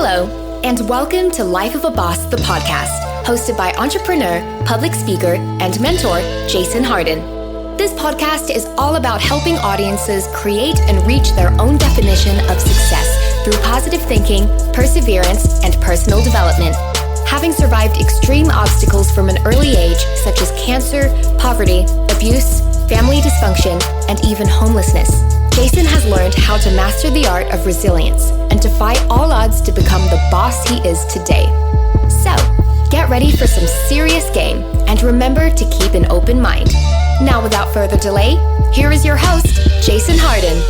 Hello, and welcome to Life of a Boss, the podcast, hosted by entrepreneur, public speaker, and mentor, Jason Hardin. This podcast is all about helping audiences create and reach their own definition of success through positive thinking, perseverance, and personal development. Having survived extreme obstacles from an early age, such as cancer, poverty, abuse, family dysfunction, and even homelessness, Jason has learned how to master the art of resilience and defy all odds to become the boss he is today. So, get ready for some serious game and remember to keep an open mind. Now, without further delay, here is your host, Jason Hardin.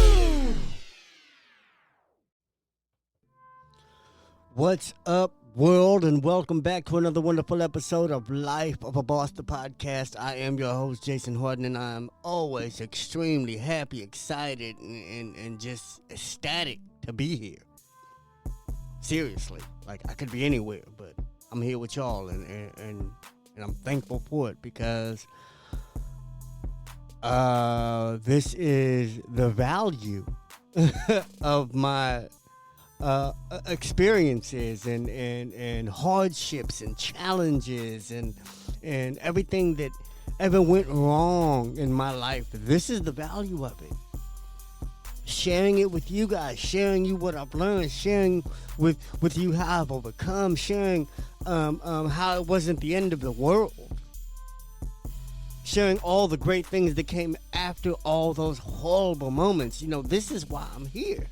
What's up, world, and welcome back to another wonderful episode of Life of a Boss, the podcast. I am your host, Jason Hardin, and I'm always extremely happy, excited, and just ecstatic to be here. Seriously, like I could be anywhere, but I'm here with y'all, and I'm thankful for it because this is the value of my experiences and hardships and challenges and everything that ever went wrong in my life. This is the value of it. Sharing it with you guys, sharing you what I've learned, sharing with you how I've overcome, sharing how it wasn't the end of the world, sharing all the great things that came after all those horrible moments. You know, this is why I'm here.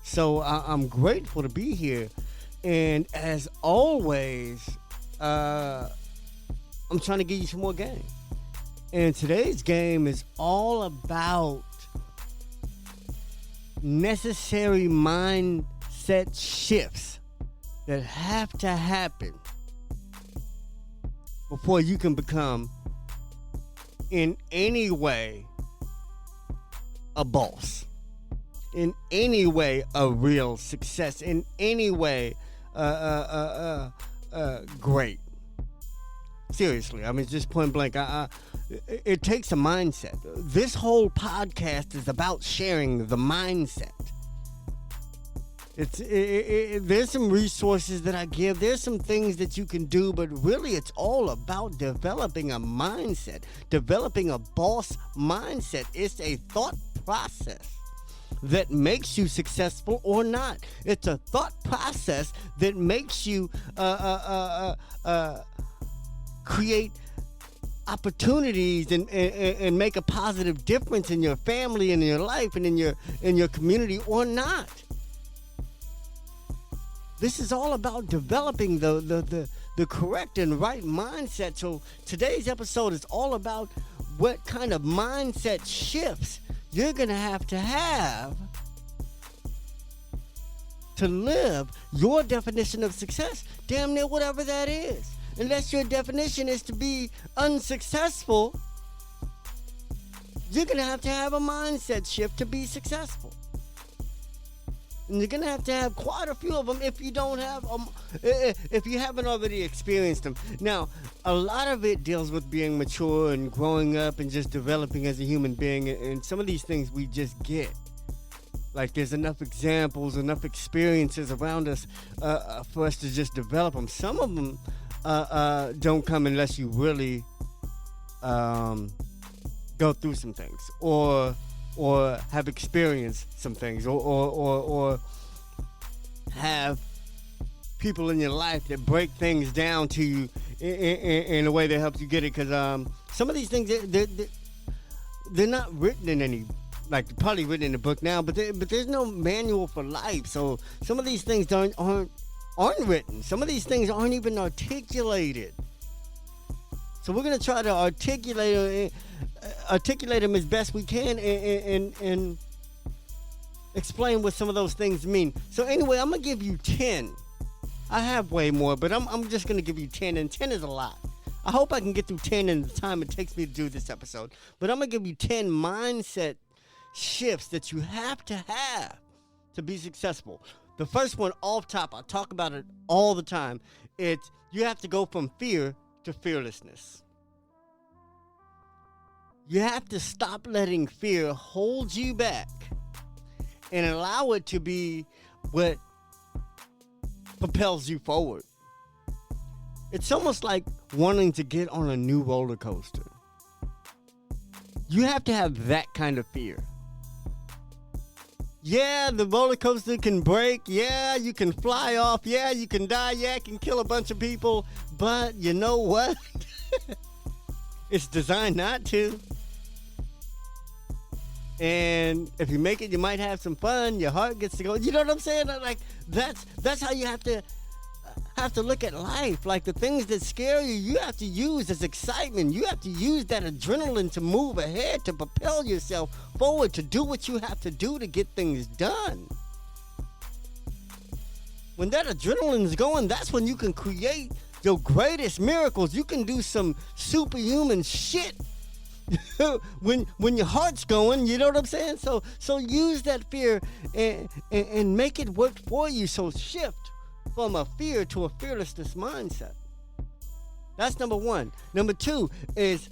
So I'm grateful to be here, and as always, I'm trying to give you some more game. And today's game is all about necessary mindset shifts that have to happen before you can become, in any way, a boss. In any way, a real success. In any way, great. Seriously, I mean, just point blank. It takes a mindset. This whole podcast is about sharing the mindset. There's some resources that I give. There's some things that you can do, but really, it's all about developing a mindset, developing a boss mindset. It's a thought process that makes you successful or not. It's a thought process that makes you create opportunities and make a positive difference in your family and in your life and in your community or not. This is all about developing the correct and right mindset. So today's episode is all about what kind of mindset shifts you're going to have to live your definition of success, damn near whatever that is. Unless your definition is to be unsuccessful, you're going to have a mindset shift to be successful. And you're going to have quite a few of them if you haven't already experienced them. Now, a lot of it deals with being mature and growing up and just developing as a human being. And some of these things we just get. Like there's enough examples, enough experiences around us for us to just develop them. Some of them don't come unless you really go through some things or have experienced some things or have people in your life that break things down to you in a way that helps you get it. Because some of these things, they're not written in any, like probably written in a book now, but there's no manual for life. So some of these things aren't written. Some of these things aren't even articulated. So we're going to try to articulate them as best we can and explain what some of those things mean. So anyway, I'm going to give you 10. I have way more, but I'm just going to give you 10, and 10 is a lot. I hope I can get through 10 in the time it takes me to do this episode. But I'm going to give you 10 mindset shifts that you have to be successful. The first one off top, I talk about it all the time. It's you have to go from fear to fearlessness. You have to stop letting fear hold you back and allow it to be what propels you forward. It's almost like wanting to get on a new roller coaster. You have to have that kind of fear. Yeah, the roller coaster can break. Yeah, you can fly off. Yeah, you can die. Yeah, it can kill a bunch of people. But you know what? It's designed not to. And if you make it, you might have some fun. Your heart gets to go. You know what I'm saying? Like that's how you have to look at life. Like the things that scare you, you have to use as excitement. You have to use that adrenaline to move ahead, to propel yourself forward, to do what you have to do to get things done. When that adrenaline is going, that's when you can create your greatest miracles. You can do some superhuman shit. when your heart's going, you know what I'm saying? So use that fear and make it work for you. So shift from a fear to a fearlessness mindset. That's number one. Number two is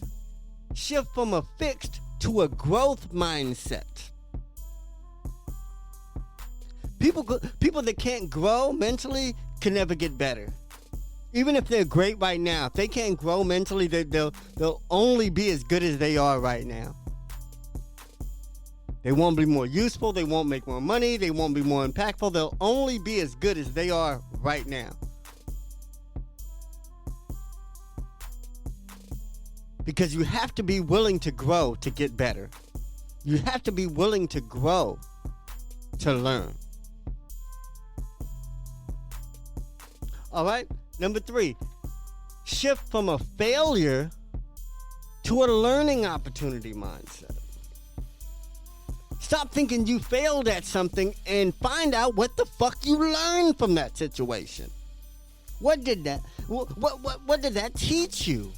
shift from a fixed to a growth mindset. People that can't grow mentally can never get better. Even if they're great right now, if they can't grow mentally, they'll only be as good as they are right now. They won't be more useful. They won't make more money. They won't be more impactful. They'll only be as good as they are right now. Because you have to be willing to grow to get better. You have to be willing to grow to learn. All right? Number three, shift from a failure to a learning opportunity mindset. Stop thinking you failed at something and find out what the fuck you learned from that situation. What did that teach you?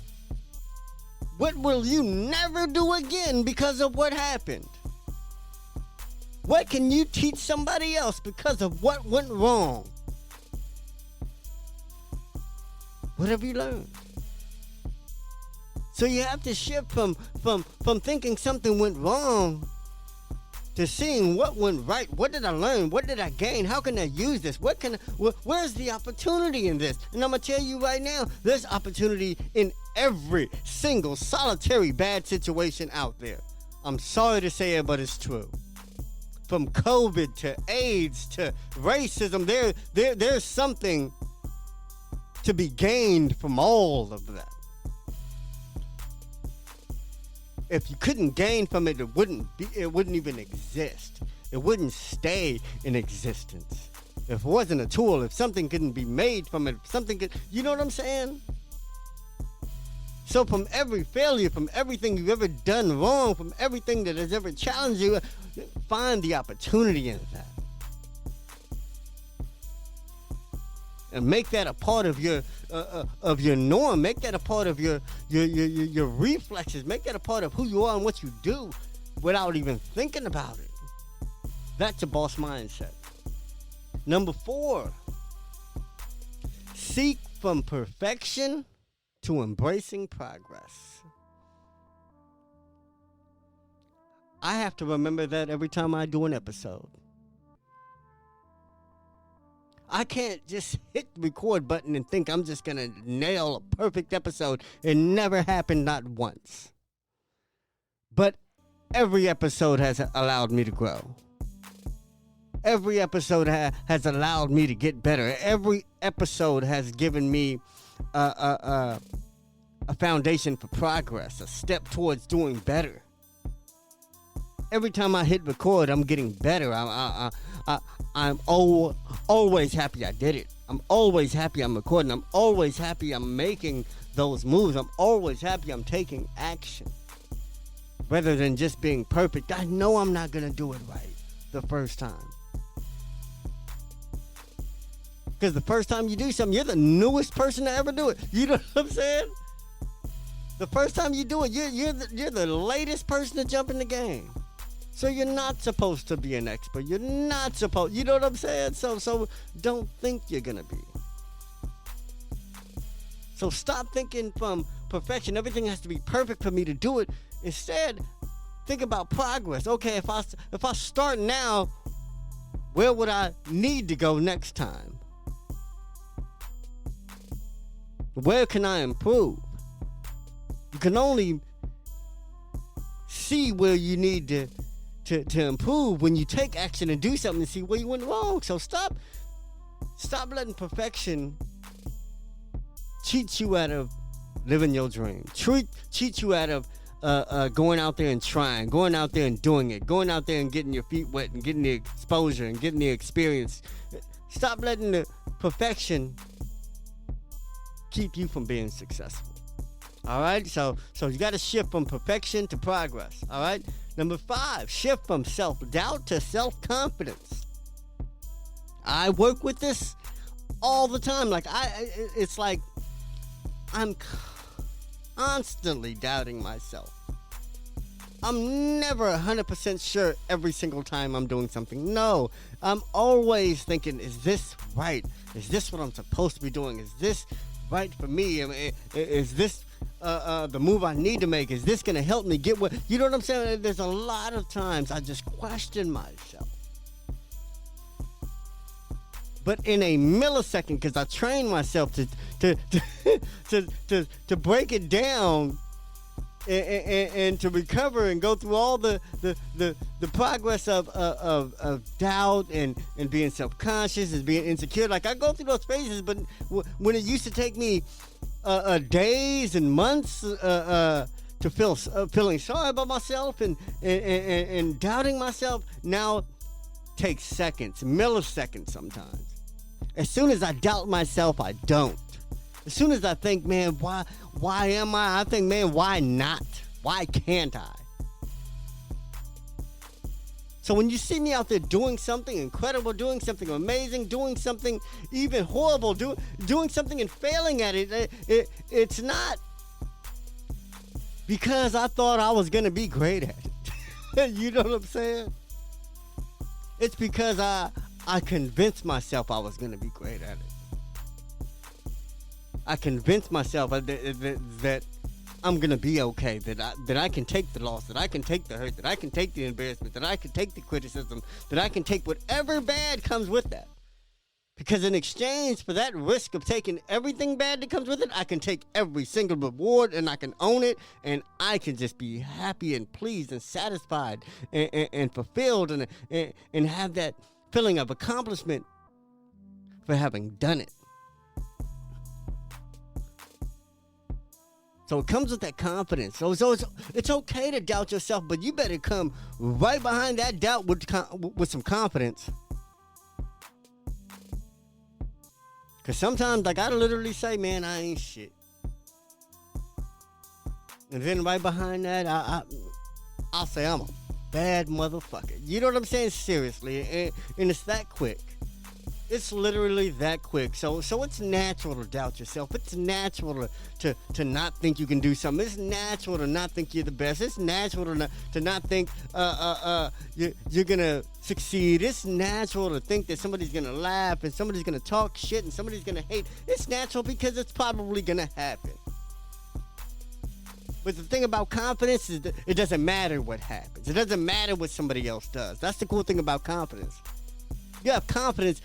What will you never do again because of what happened? What can you teach somebody else because of what went wrong? What have you learned? So you have to shift from thinking something went wrong to seeing what went right. What did I learn? What did I gain? How can I use this? Where's the opportunity in this? And I'm going to tell you right now, there's opportunity in every single solitary bad situation out there. I'm sorry to say it, but it's true. From COVID to AIDS to racism, there's something to be gained from all of that. If you couldn't gain from it, it wouldn't even exist. It wouldn't stay in existence. If it wasn't a tool, if something couldn't be made from it, you know what I'm saying? So from every failure, from everything you've ever done wrong, from everything that has ever challenged you, find the opportunity in that. And make that a part of your norm. Make that a part of your reflexes. Make that a part of who you are and what you do without even thinking about it. That's a boss mindset. Number 4, seek from perfection to embracing progress. I have to remember that every time I do an episode. I can't just hit the record button and think I'm just going to nail a perfect episode. It never happened, not once. But every episode has allowed me to grow. Every episode has allowed me to get better. Every episode has given me a foundation for progress, a step towards doing better. Every time I hit record, I'm getting better. I'm always happy I did it. I'm always happy I'm recording. I'm always happy I'm making those moves. I'm always happy I'm taking action. Rather than just being perfect, I know I'm not going to do it right the first time. Because the first time you do something, you're the newest person to ever do it. You know what I'm saying? The first time you do it, you're the latest person to jump in the game. So you're not supposed to be an expert. You're not supposed, you know what I'm saying? So don't think you're going to be. So stop thinking from perfection. Everything has to be perfect for me to do it. Instead, think about progress. Okay, if I start now, where would I need to go next time? Where can I improve? You can only see where you need to improve when you take action and do something and see where you went wrong. So stop letting perfection cheat you out of living your dream. Cheat you out of going out there and trying, going out there and doing it, going out there and getting your feet wet and getting the exposure and getting the experience. Stop letting the perfection keep you from being successful. All right, so you got to shift from perfection to progress. All right, number 5, shift from self-doubt to self-confidence. I work with this all the time. It's like I'm constantly doubting myself. I'm never 100% sure every single time I'm doing something. No, I'm always thinking, is this right? Is this what I'm supposed to be doing? Is this right for me? I mean, is this the move I need to make? Is this going to help me get what? You know what I'm saying? There's a lot of times I just question myself. But in a millisecond, because I train myself to break it down and to recover and go through all the progress of doubt and being self-conscious and being insecure. Like, I go through those phases, but when it used to take me days and months to feeling sorry about myself and doubting myself, now takes seconds, milliseconds sometimes. As soon as I doubt myself, I don't. As soon as I think, man, why am I think, man, why not? Why can't I? So when you see me out there doing something incredible, doing something amazing, doing something even horrible, doing something and failing at it, it's not because I thought I was going to be great at it. You know what I'm saying? It's because I convinced myself I was going to be great at it. I convinced myself that I'm going to be okay, that I can take the loss, that I can take the hurt, that I can take the embarrassment, that I can take the criticism, that I can take whatever bad comes with that. Because in exchange for that risk of taking everything bad that comes with it, I can take every single reward and I can own it, and I can just be happy and pleased and satisfied and fulfilled and have that feeling of accomplishment for having done it. So it comes with that confidence. So it's okay to doubt yourself, but you better come right behind that doubt with some confidence. Because sometimes, like, I literally say, man, I ain't shit. And then right behind that, I'll say I'm a bad motherfucker. You know what I'm saying? Seriously. And it's that quick. It's literally that quick. So it's natural to doubt yourself. It's natural to not think you can do something. It's natural to not think you're the best. It's natural to not think you're going to succeed. It's natural to think that somebody's going to laugh and somebody's going to talk shit and somebody's going to hate. It's natural because it's probably going to happen. But the thing about confidence is that it doesn't matter what happens. It doesn't matter what somebody else does. That's the cool thing about confidence. You have confidence,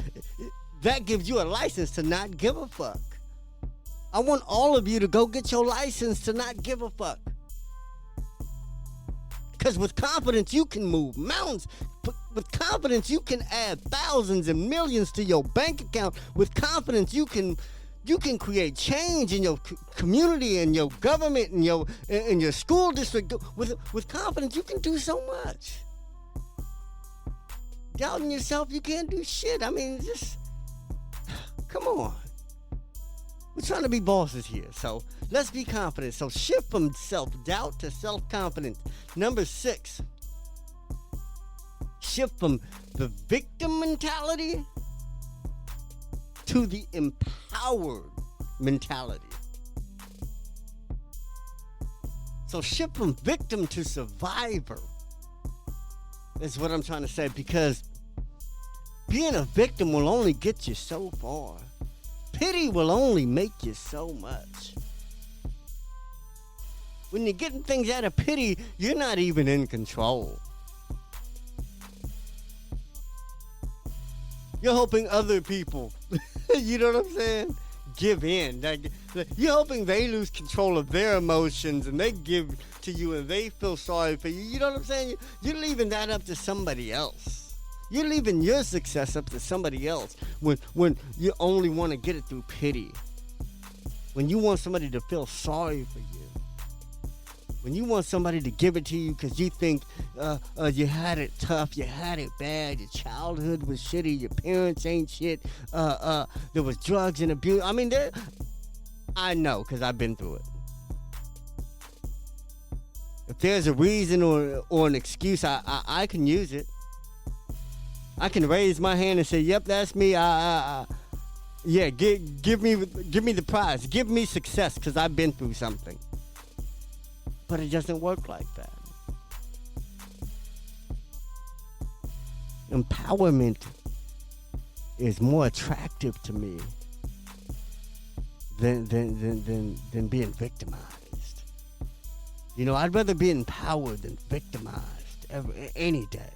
that gives you a license to not give a fuck. I want all of you to go get your license to not give a fuck. Because with confidence, you can move mountains. With confidence, you can add thousands and millions to your bank account. With confidence, you can create change in your community and your government and your school district. With confidence, you can do so much. Doubting yourself, you can't do shit. I mean, just come on. We're trying to be bosses here, so let's be confident. So shift from self-doubt to self-confidence. Number 6, shift from the victim mentality to the empowered mentality. So shift from victim to survivor is what I'm trying to say, because being a victim will only get you so far. Pity will only make you so much. When you're getting things out of pity, you're not even in control. You're hoping other people, you know what I'm saying, give in. You're hoping they lose control of their emotions and they give to you and they feel sorry for you. You know what I'm saying? You're leaving that up to somebody else. You're leaving your success up to somebody else when you only want to get it through pity. When you want somebody to feel sorry for you. When you want somebody to give it to you because you think you had it tough, you had it bad, your childhood was shitty, your parents ain't shit, there was drugs and abuse. I mean, I know because I've been through it. If there's a reason or an excuse, I can use it. I can raise my hand and say, "Yep, that's me." Yeah, give me the prize, give me success because I've been through something. But it doesn't work like that. Empowerment is more attractive to me than being victimized. You know, I'd rather be empowered than victimized any day.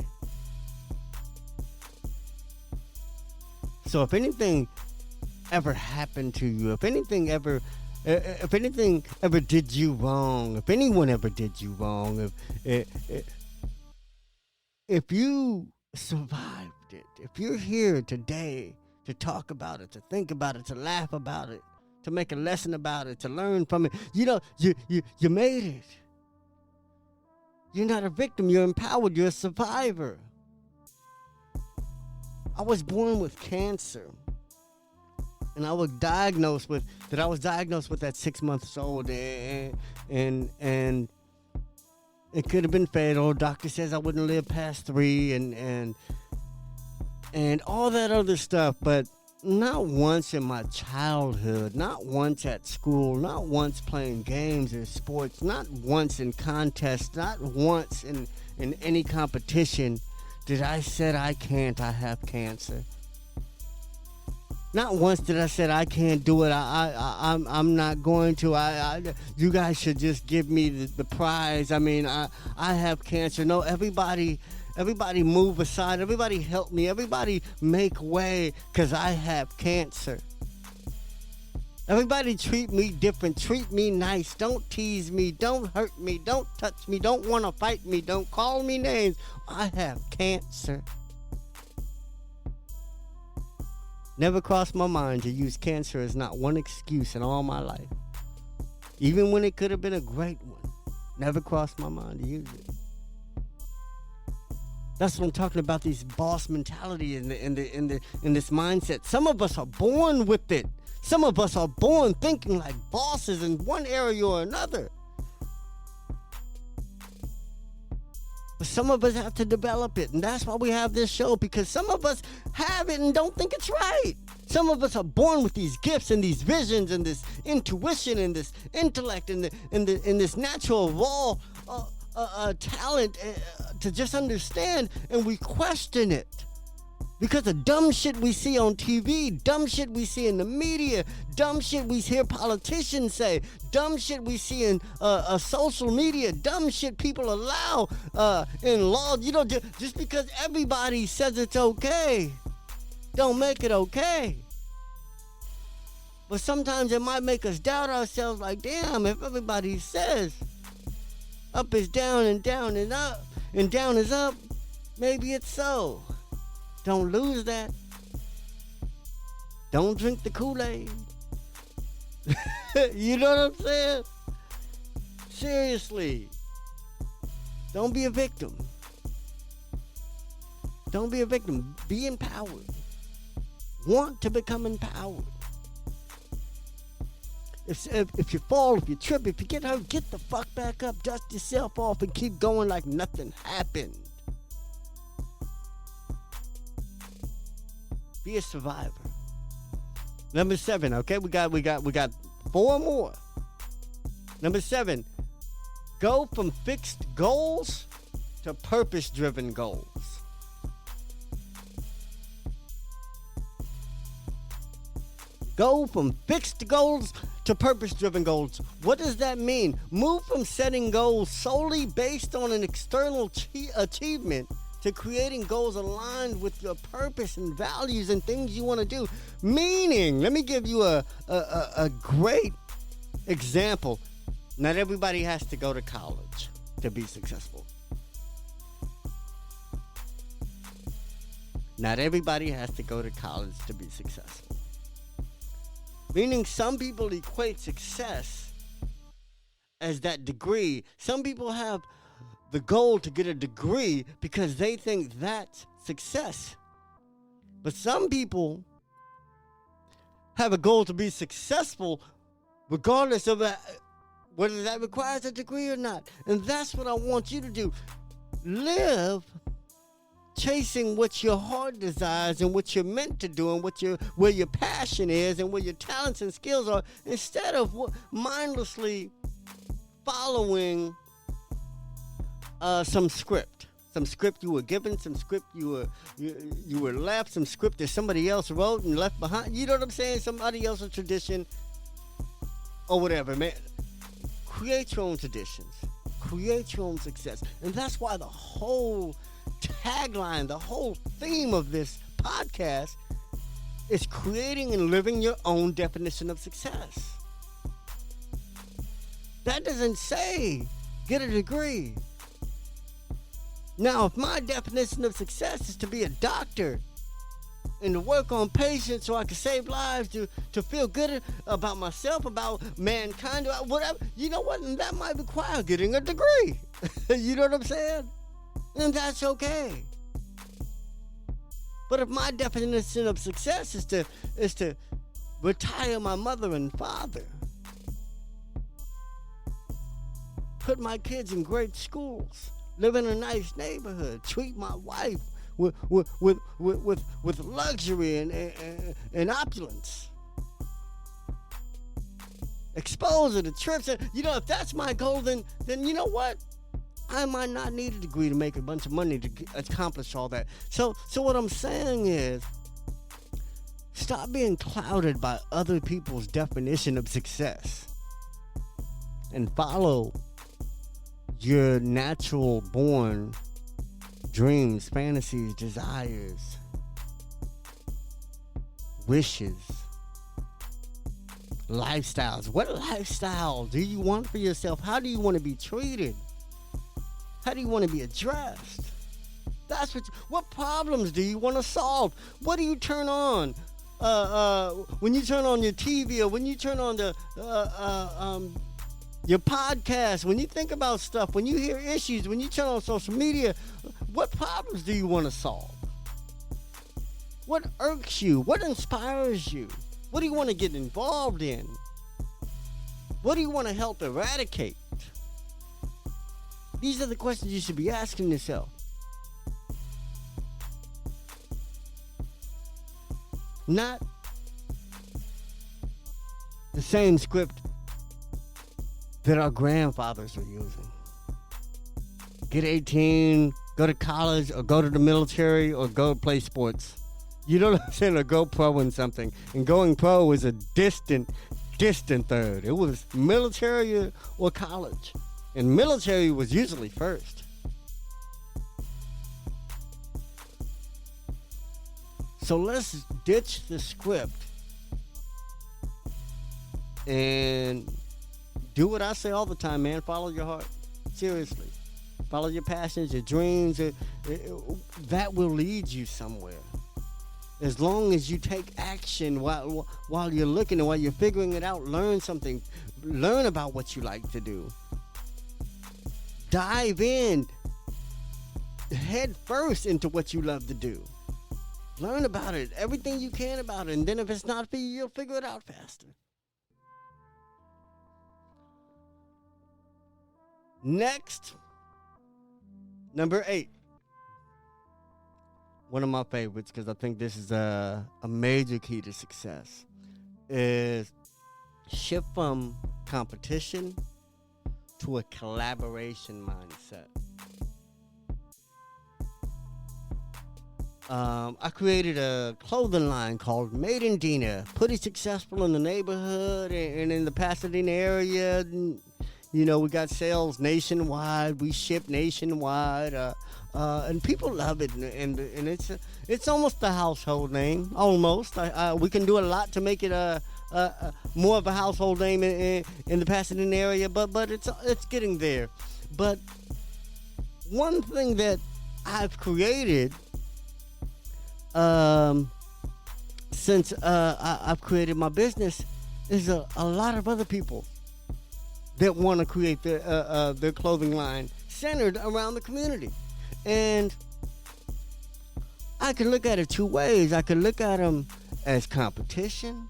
So if anything ever happened to you, if anything ever did you wrong, if anyone ever did you wrong, if you survived it, if you're here today to talk about it, to think about it, to laugh about it, to make a lesson about it, to learn from it, you know, you made it. You're not a victim, you're empowered, you're a survivor. I was born with cancer. And I was diagnosed with at 6 months old, and it could have been fatal. Doctor says I wouldn't live past 3, and all that other stuff. But not once in my childhood, not once at school, not once playing games or sports, not once in contests, not once in any competition did I said I have cancer. Not once did I said I can't do it. I'm not going to. You guys should just give me the prize. I mean, I have cancer. No, everybody move aside. Everybody help me. Everybody make way, cause I have cancer. Everybody treat me different. Treat me nice. Don't tease me. Don't hurt me. Don't touch me. Don't want to fight me. Don't call me names. I have cancer. Never crossed my mind to use cancer as not one excuse in all my life. Even when it could have been a great one. Never crossed my mind to use it. That's what I'm talking about, these boss mentality and this mindset. Some of us are born with it. Some of us are born thinking like bosses in one area or another. But some of us have to develop it, and that's why we have this show, because some of us have it and don't think it's right. Some of us are born with these gifts and these visions and this intuition and this intellect and this natural raw talent to just understand, and we question it. Because of dumb shit we see on TV, dumb shit we see in the media, dumb shit we hear politicians say, dumb shit we see in social media, dumb shit people allow in law. You know, just because everybody says it's okay, don't make it okay. But sometimes it might make us doubt ourselves, like, damn, if everybody says up is down and down is up and down is up, maybe it's so. Don't lose that. Don't drink the Kool-Aid. You know what I'm saying? Seriously. Don't be a victim. Don't be a victim. Be empowered. Want to become empowered. If you fall, if you trip, if you get hurt, get the fuck back up, dust yourself off, and keep going like nothing happened. Be a survivor. Number 7, okay? We got 4 more. Number 7, go from fixed goals to purpose-driven goals. Go from fixed goals to purpose-driven goals. What does that mean? Move from setting goals solely based on an external achievement to creating goals aligned with your purpose and values and things you want to do. Meaning, let me give you a great example. Not everybody has to go to college to be successful. Not everybody has to go to college to be successful. Meaning some people equate success as that degree. Some people have the goal to get a degree because they think that's success. But some people have a goal to be successful regardless of whether that requires a degree or not. And that's what I want you to do. Live chasing what your heart desires and what you're meant to do and where your passion is and where your talents and skills are, instead of mindlessly following some script you were given, some script you were left, some script that somebody else wrote and left behind. You know what I'm saying? Somebody else's tradition or whatever, man. Create your own traditions. Create your own success. And that's why the whole tagline, the whole theme of this podcast is creating and living your own definition of success. That doesn't say get a degree. Now, if my definition of success is to be a doctor and to work on patients so I can save lives, to feel good about myself, about mankind, whatever, you know what? And that might require getting a degree. You know what I'm saying? And that's okay. But if my definition of success is to retire my mother and father, put my kids in great schools, live in a nice neighborhood, treat my wife with luxury and opulence, expose her to trips, you know, if that's my goal, then you know what? I might not need a degree to make a bunch of money to accomplish all that. So what I'm saying is, stop being clouded by other people's definition of success and follow your natural born dreams, fantasies, desires, wishes, lifestyles. What lifestyle do you want for yourself? How do you want to be treated? How do you want to be addressed? That's what problems do you want to solve? What do you turn on? When you turn on your TV, or when you turn on your podcast, when you think about stuff, when you hear issues, when you turn on social media, what problems do you want to solve? What irks you? What inspires you? What do you want to get involved in? What do you want to help eradicate? These are the questions you should be asking yourself. Not the same script that our grandfathers were using. Get 18, go to college, or go to the military, or go play sports. You know what I'm saying? Or go pro in something. And going pro was a distant third. It was military or college. And military was usually first. So let's ditch the script and do what I say all the time, man. Follow your heart. Seriously. Follow your passions, your dreams. That will lead you somewhere. As long as you take action while you're looking and while you're figuring it out, learn something. Learn about what you like to do. Dive in head first into what you love to do. Learn about it, everything you can about it, and then if it's not for you, you'll figure it out faster. Next, number 8. One of my favorites, because I think this is a major key to success, is shift from competition to a collaboration mindset. I created a clothing line called Made in Dina. Pretty successful in the neighborhood and in the Pasadena area. You know, we got sales nationwide. We ship nationwide. and people love it, and it's almost a household name. Almost, we can do a lot to make it more of a household name in the Pasadena area, but it's getting there. But one thing that I've created since I've created my business is a lot of other people that want to create their clothing line centered around the community. And I can look at it two ways. I can look at them as competition,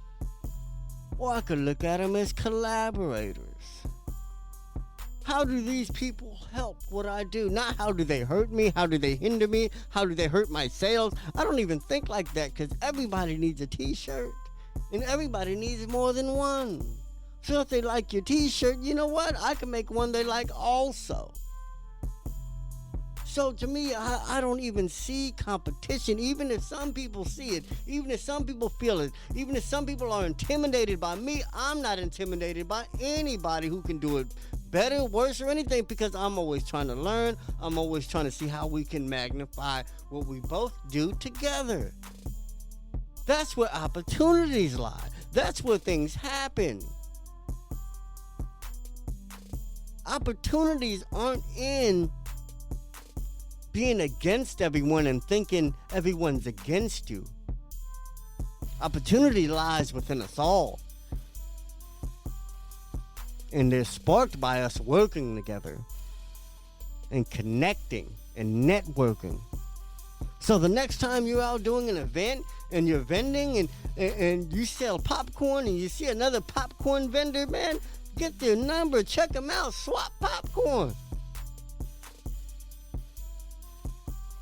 or I could look at them as collaborators. How do these people help what I do? Not how do they hurt me, how do they hinder me, how do they hurt my sales. I don't even think like that, because everybody needs a t-shirt, and everybody needs more than one. So if they like your t-shirt, you know what? I can make one they like also. So to me, I don't even see competition, even if some people see it, even if some people feel it, even if some people are intimidated by me. I'm not intimidated by anybody who can do it better, worse, or anything, because I'm always trying to learn. I'm always trying to see how we can magnify what we both do together. That's where opportunities lie. That's where things happen. Opportunities aren't in being against everyone and thinking everyone's against you. Opportunity lies within us all. And they're sparked by us working together and connecting and networking. So the next time you're out doing an event and you're vending and you sell popcorn and you see another popcorn vendor, man, get their number, check them out, swap popcorn.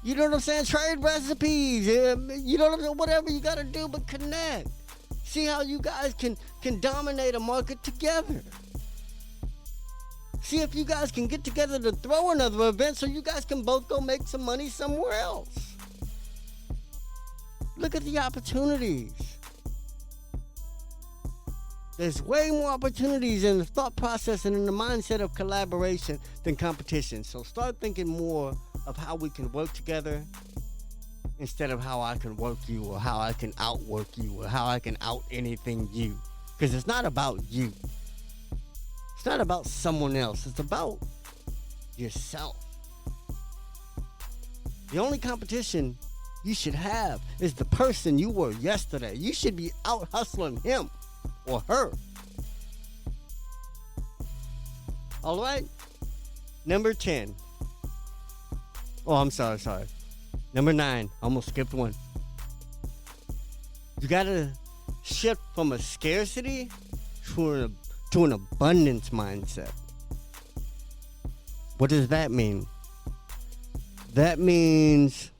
You know what I'm saying? Trade recipes. You know what I'm saying? Whatever you got to do, but connect. See how you guys can dominate a market together. See if you guys can get together to throw another event so you guys can both go make some money somewhere else. Look at the opportunities. There's way more opportunities in the thought process and in the mindset of collaboration than competition. So start thinking more of how we can work together instead of how I can work you, or how I can outwork you, or how I can out anything you. Because it's not about you. It's not about someone else. It's about yourself. The only competition you should have is the person you were yesterday. You should be out hustling him or her. All right? Number 10. Oh, I'm sorry. Number 9. Almost skipped one. You gotta shift from a scarcity to an abundance mindset. What does that mean? That means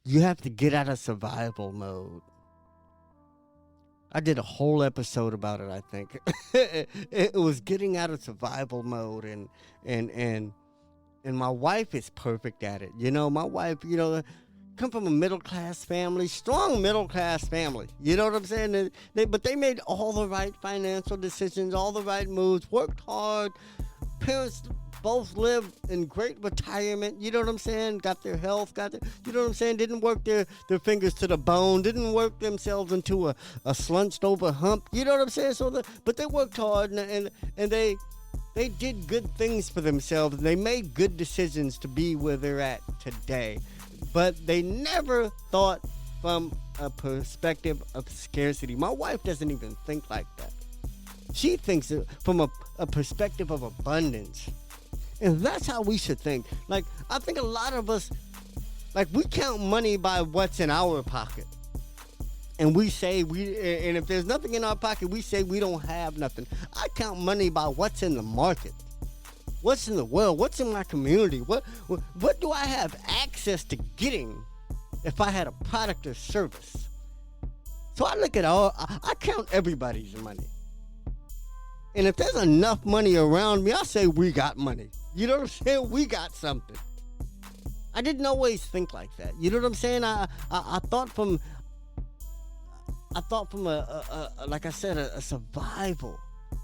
you have to get out of survival mode. I did a whole episode about it, I think. It was getting out of survival mode, and my wife is perfect at it. You know, my wife, come from a middle-class family, strong middle-class family. You know what I'm saying? But they made all the right financial decisions, all the right moves, worked hard. Parents both lived in great retirement. You know what I'm saying? Got their health, you know what I'm saying? Didn't work their fingers to the bone, didn't work themselves into a slunched over hump. You know what I'm saying? But they worked hard, and they did good things for themselves, and they made good decisions to be where they're at today. But they never thought from a perspective of scarcity. My wife doesn't even think like that. She thinks from a perspective of abundance. And that's how we should think. Like, I think a lot of us, we count money by what's in our pocket. And we say and if there's nothing in our pocket, we say we don't have nothing. I count money by what's in the market. What's in the world? What's in my community? What do I have access to getting if I had a product or service? So I look at I count everybody's money. And if there's enough money around me, I say we got money. You know what I'm saying? We got something. I didn't always think like that. You know what I'm saying? I thought from like I said, a survival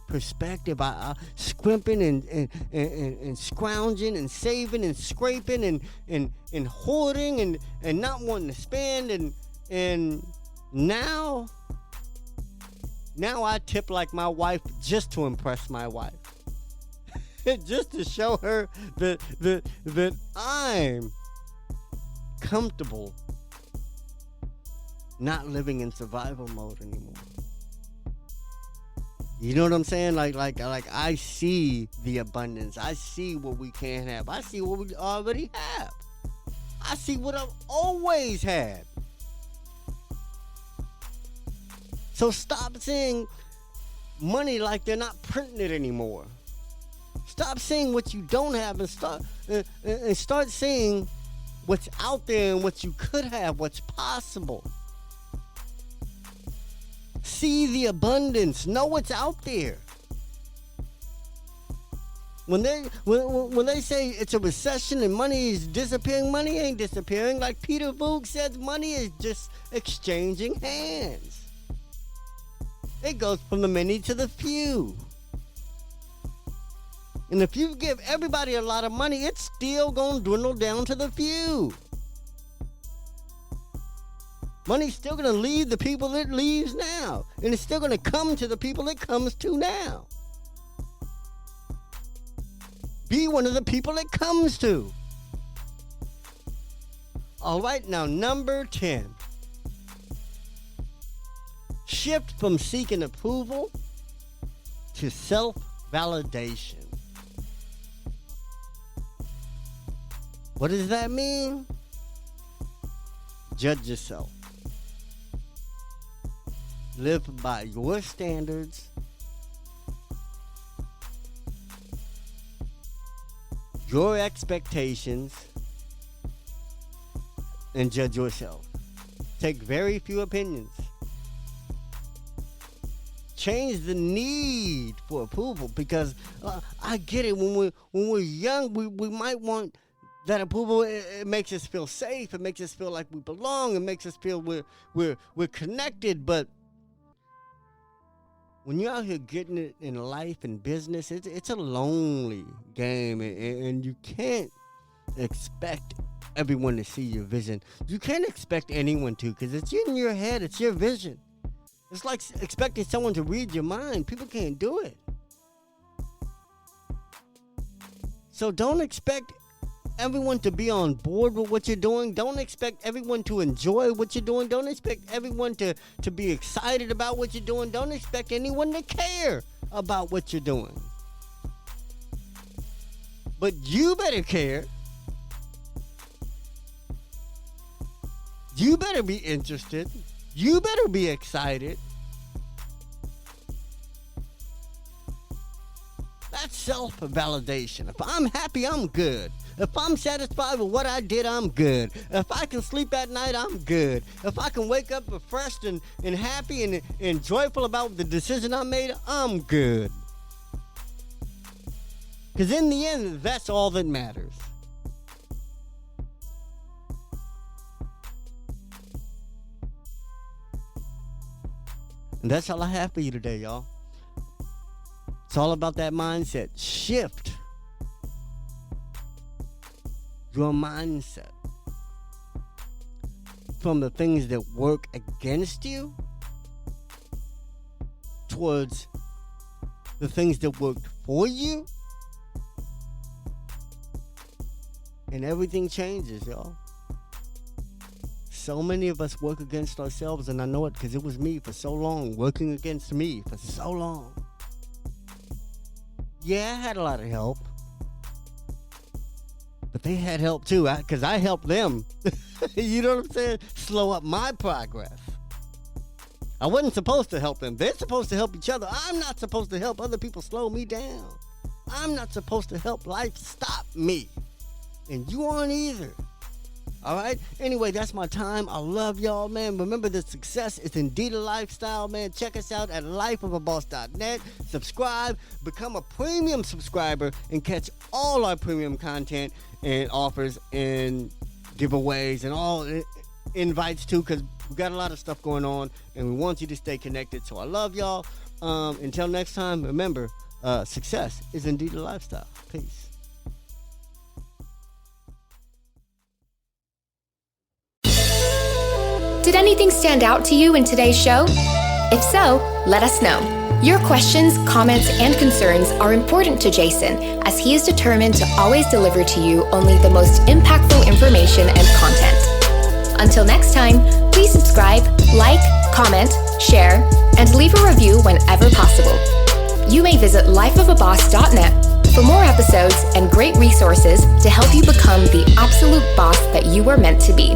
perspective. I scrimping and scrounging and saving and scraping and hoarding and not wanting to spend and now I tip like my wife just to impress my wife. Just to show her that I'm comfortable not living in survival mode anymore. You know what I'm saying? Like I see the abundance. I see what we can have. I see what we already have. I see what I've always had. So stop seeing money like they're not printing it anymore. Stop seeing what you don't have and start seeing what's out there and what you could have, what's possible. See the abundance. Know what's out there. When they say it's a recession and money is disappearing, money ain't disappearing. Like Peter Voog says, money is just exchanging hands. It goes from the many to the few. And if you give everybody a lot of money, it's still going to dwindle down to the few. Money's still going to leave the people it leaves now. And it's still going to come to the people it comes to now. Be one of the people it comes to. All right, now number 10. Shift from seeking approval to self-validation. What does that mean? Judge yourself. Live by your standards. Your expectations. And judge yourself. Take very few opinions. Change the need for approval, because I get it. When we're young, we might want that approval. It makes us feel safe. It makes us feel like we belong. It makes us feel we're connected. But when you're out here getting it in life and business, it's a lonely game, and you can't expect everyone to see your vision. You can't expect anyone to, because it's in your head. It's your vision. It's like expecting someone to read your mind. People can't do it. So don't expect everyone to be on board with what you're doing. Don't expect everyone to enjoy what you're doing. Don't expect everyone to be excited about what you're doing. Don't expect anyone to care about what you're doing. But you better care. You better be interested. You better be excited. That's self-validation. If I'm happy, I'm good. If I'm satisfied with what I did, I'm good. If I can sleep at night, I'm good. If I can wake up refreshed and happy and joyful about the decision I made, I'm good. Because in the end, that's all that matters. And that's all I have for you today, y'all. It's all about that mindset. Shift your mindset from the things that work against you towards the things that worked for you. And everything changes, y'all. So many of us work against ourselves, and I know it because it was me for so long, working against me for so long. Yeah, I had a lot of help, but they had help too, because I helped them. You know what I'm saying? Slow up my progress. I wasn't supposed to help them. They're supposed to help each other. I'm not supposed to help other people slow me down. I'm not supposed to help life stop me. And you aren't either. All right? Anyway, that's my time. I love y'all, man. Remember that success is indeed a lifestyle, man. Check us out at lifeofaboss.net. Subscribe. Become a premium subscriber and catch all our premium content and offers and giveaways and all invites too, because we got a lot of stuff going on and we want you to stay connected. So I love y'all. Until next time, remember, success is indeed a lifestyle. Peace. Did anything stand out to you in today's show? If so, let us know. Your questions, comments, and concerns are important to Jason, as he is determined to always deliver to you only the most impactful information and content. Until next time, please subscribe, like, comment, share, and leave a review whenever possible. You may visit lifeofaboss.net for more episodes and great resources to help you become the absolute boss that you were meant to be.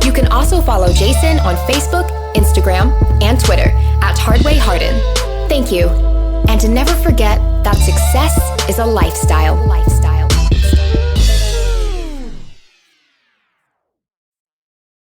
You can also follow Jason on Facebook, Instagram, and Twitter at Hardway Hardin. Thank you. And to never forget that success is a lifestyle.